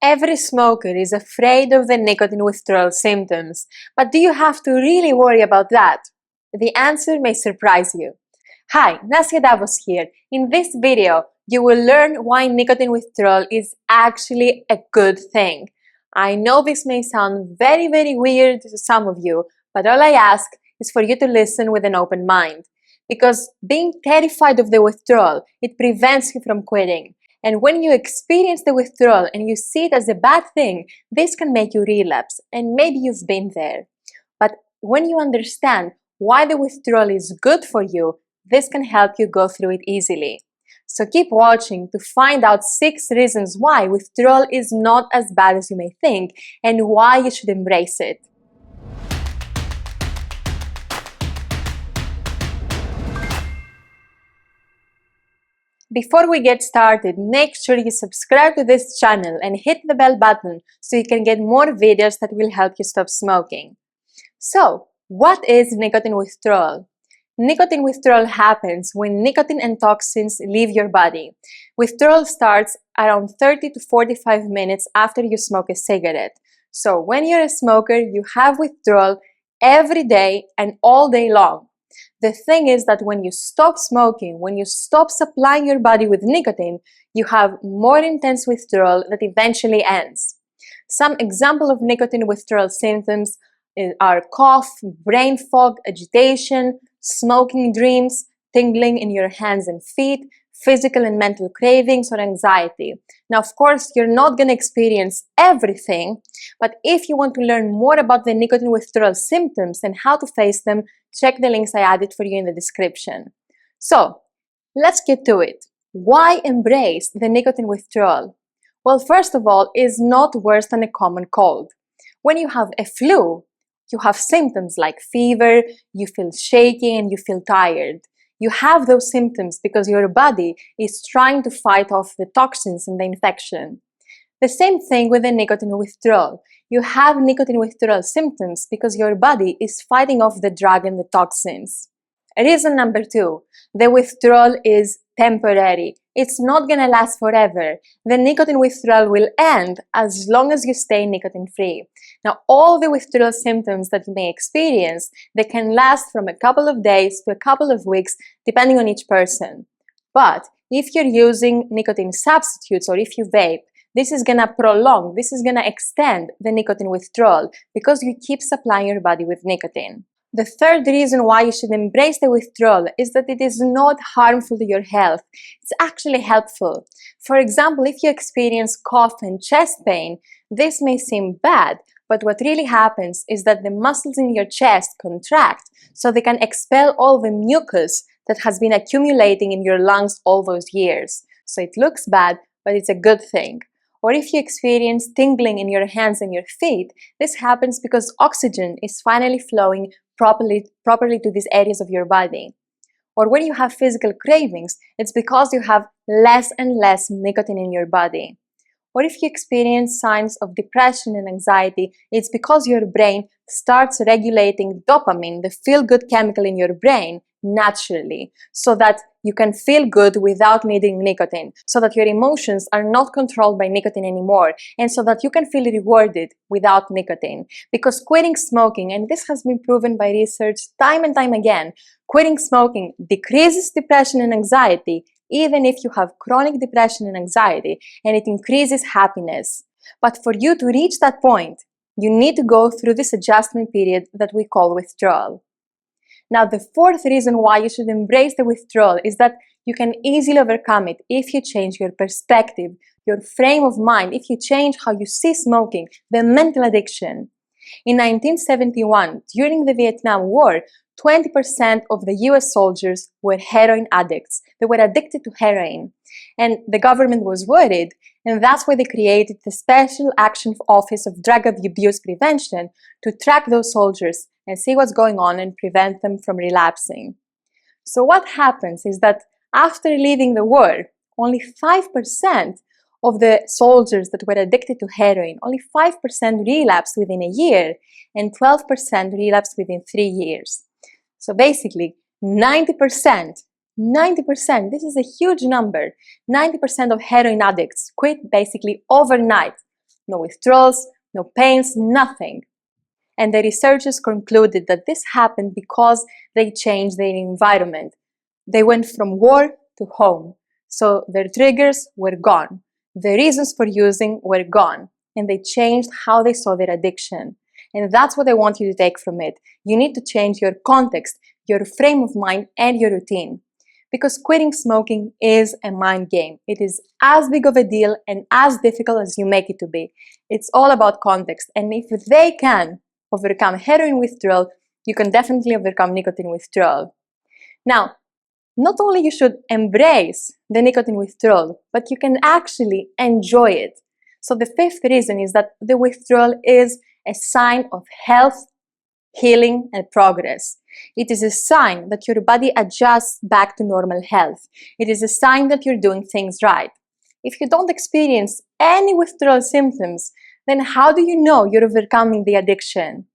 Every smoker is afraid of the nicotine withdrawal symptoms, but do you have to really worry about that? The answer may surprise you. Hi, Nasia Davos here. In this video, you will learn why nicotine withdrawal is actually a good thing. I know this may sound very weird to some of you, but all I ask is for you to listen with an open mind. Because being terrified of the withdrawal, it prevents you from quitting. And when you experience the withdrawal and you see it as a bad thing, this can make you relapse, and maybe you've been there. But when you understand why the withdrawal is good for you, this can help you go through it easily. So keep watching to find out 6 reasons why withdrawal is not as bad as you may think and why you should embrace it. Before we get started, make sure you subscribe to this channel and hit the bell button so you can get more videos that will help you stop smoking. So, what is nicotine withdrawal? Nicotine withdrawal happens when nicotine and toxins leave your body. Withdrawal starts around 30 to 45 minutes after you smoke a cigarette. So, when you're a smoker, you have withdrawal every day and all day long. The thing is that when you stop smoking, when you stop supplying your body with nicotine, you have more intense withdrawal that eventually ends. Some examples of nicotine withdrawal symptoms are cough, brain fog, agitation, smoking dreams, tingling in your hands and feet, physical and mental cravings, or anxiety. Now, of course, you're not going to experience everything, but if you want to learn more about the nicotine withdrawal symptoms and how to face them, check the links I added for you in the description. So, let's get to it. Why embrace the nicotine withdrawal? Well, first of all, it's not worse than a common cold. When you have a flu, you have symptoms like fever, you feel shaky, and you feel tired. You have those symptoms because your body is trying to fight off the toxins and the infection. The same thing with the nicotine withdrawal. You have nicotine withdrawal symptoms because your body is fighting off the drug and the toxins. Reason number 2, the withdrawal is temporary. It's not going to last forever. The nicotine withdrawal will end as long as you stay nicotine-free. Now, all the withdrawal symptoms that you may experience, they can last from a couple of days to a couple of weeks, depending on each person. But if you're using nicotine substitutes or if you vape, this is going to prolong, this is going to extend the nicotine withdrawal because you keep supplying your body with nicotine. The third reason why you should embrace the withdrawal is that it is not harmful to your health. It's actually helpful. For example, if you experience cough and chest pain, this may seem bad, but what really happens is that the muscles in your chest contract so they can expel all the mucus that has been accumulating in your lungs all those years. So it looks bad, but it's a good thing. Or if you experience tingling in your hands and your feet, this happens because oxygen is finally flowing properly to these areas of your body. Or when you have physical cravings, it's because you have less and less nicotine in your body. Or if you experience signs of depression and anxiety, it's because your brain starts regulating dopamine, the feel-good chemical in your brain, naturally, so that you can feel good without needing nicotine, so that your emotions are not controlled by nicotine anymore, and so that you can feel rewarded without nicotine. Because quitting smoking, and this has been proven by research time and time again, quitting smoking decreases depression and anxiety, even if you have chronic depression and anxiety, and it increases happiness. But for you to reach that point, you need to go through this adjustment period that we call withdrawal. Now, the fourth reason why you should embrace the withdrawal is that you can easily overcome it if you change your perspective, your frame of mind, if you change how you see smoking, the mental addiction. In 1971, during the Vietnam War, 20% of the US soldiers were heroin addicts. They were addicted to heroin. And the government was worried, and that's why they created the Special Action Office of Drug Abuse Prevention to track those soldiers and see what's going on and prevent them from relapsing. So what happens is that after leaving the war, only 5% of the soldiers that were addicted to heroin, only 5% relapsed within a year, and 12% relapsed within 3 years. So basically, 90%, this is a huge number, 90% of heroin addicts quit basically overnight. no withdrawals, no pains, nothing. And the researchers concluded that this happened because they changed their environment. They went from war to home, so their triggers were gone. The reasons for using were gone, and they changed how they saw their addiction. And that's what I want you to take from it. You need to change your context, your frame of mind, and your routine. Because quitting smoking is a mind game. It is as big of a deal and as difficult as you make it to be. It's all about context, and if they can overcome heroin withdrawal, you can definitely overcome nicotine withdrawal. Now, not only you should embrace the nicotine withdrawal, but you can actually enjoy it. So the fifth reason is that the withdrawal is a sign of health, healing, and progress. It is a sign that your body adjusts back to normal health. It is a sign that you're doing things right. If you don't experience any withdrawal symptoms, then how do you know you're overcoming the addiction?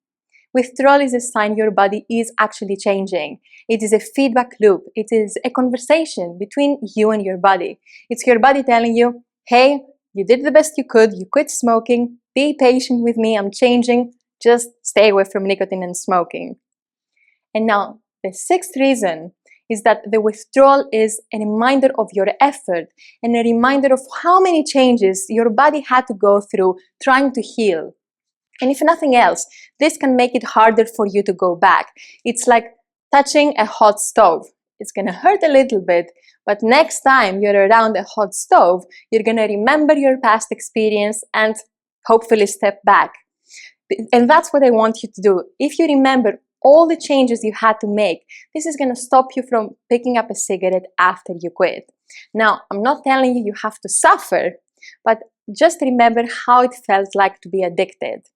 Withdrawal is a sign your body is actually changing. It is a feedback loop. It is a conversation between you and your body. It's your body telling you, hey, you did the best you could, you quit smoking, be patient with me, I'm changing, just stay away from nicotine and smoking. And now, the sixth reason is that the withdrawal is a reminder of your effort and a reminder of how many changes your body had to go through trying to heal. And if nothing else, this can make it harder for you to go back. It's like touching a hot stove. It's gonna hurt a little bit, but next time you're around a hot stove, you're gonna remember your past experience and hopefully step back. And that's what I want you to do. If you remember all the changes you had to make, this is gonna stop you from picking up a cigarette after you quit. Now, I'm not telling you you have to suffer, but just remember how it felt like to be addicted.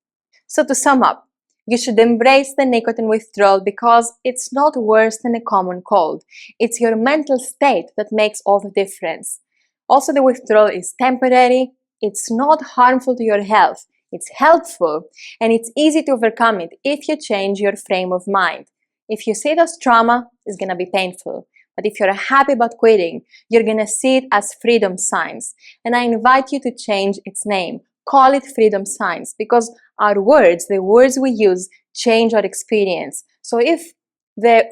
So to sum up, you should embrace the nicotine withdrawal because it's not worse than a common cold. It's your mental state that makes all the difference. Also, the withdrawal is temporary, it's not harmful to your health, it's helpful, and it's easy to overcome it if you change your frame of mind. If you see it as trauma, it's gonna be painful. But if you're happy about quitting, you're gonna see it as freedom signs. And I invite you to change its name. Call it freedom signs, because our words, the words we use, change our experience. So if the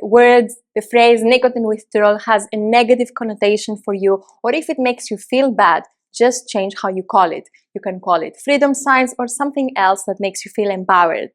phrase nicotine withdrawal has a negative connotation for you, or if it makes you feel bad, just change how you call it. You can call it freedom signs or something else that makes you feel empowered.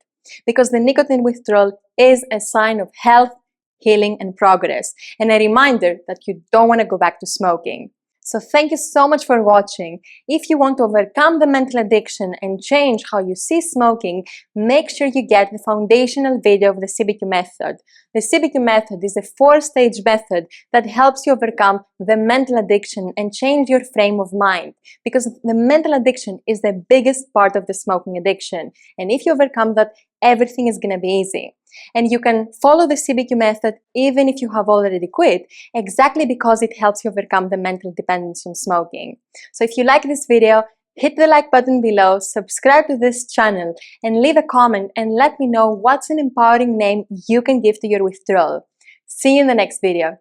Because the nicotine withdrawal is a sign of health, healing, and progress, and a reminder that you don't want to go back to smoking. So thank you so much for watching. If you want to overcome the mental addiction and change how you see smoking, make sure you get the foundational video of the CBQ method. The CBQ method is a 4-stage method that helps you overcome the mental addiction and change your frame of mind, because the mental addiction is the biggest part of the smoking addiction. And if you overcome that, everything is going to be easy. And you can follow the CBQ method even if you have already quit, exactly because it helps you overcome the mental dependence on smoking. So if you like this video, hit the like button below, subscribe to this channel, and leave a comment and let me know what's an empowering name you can give to your withdrawal. See you in the next video.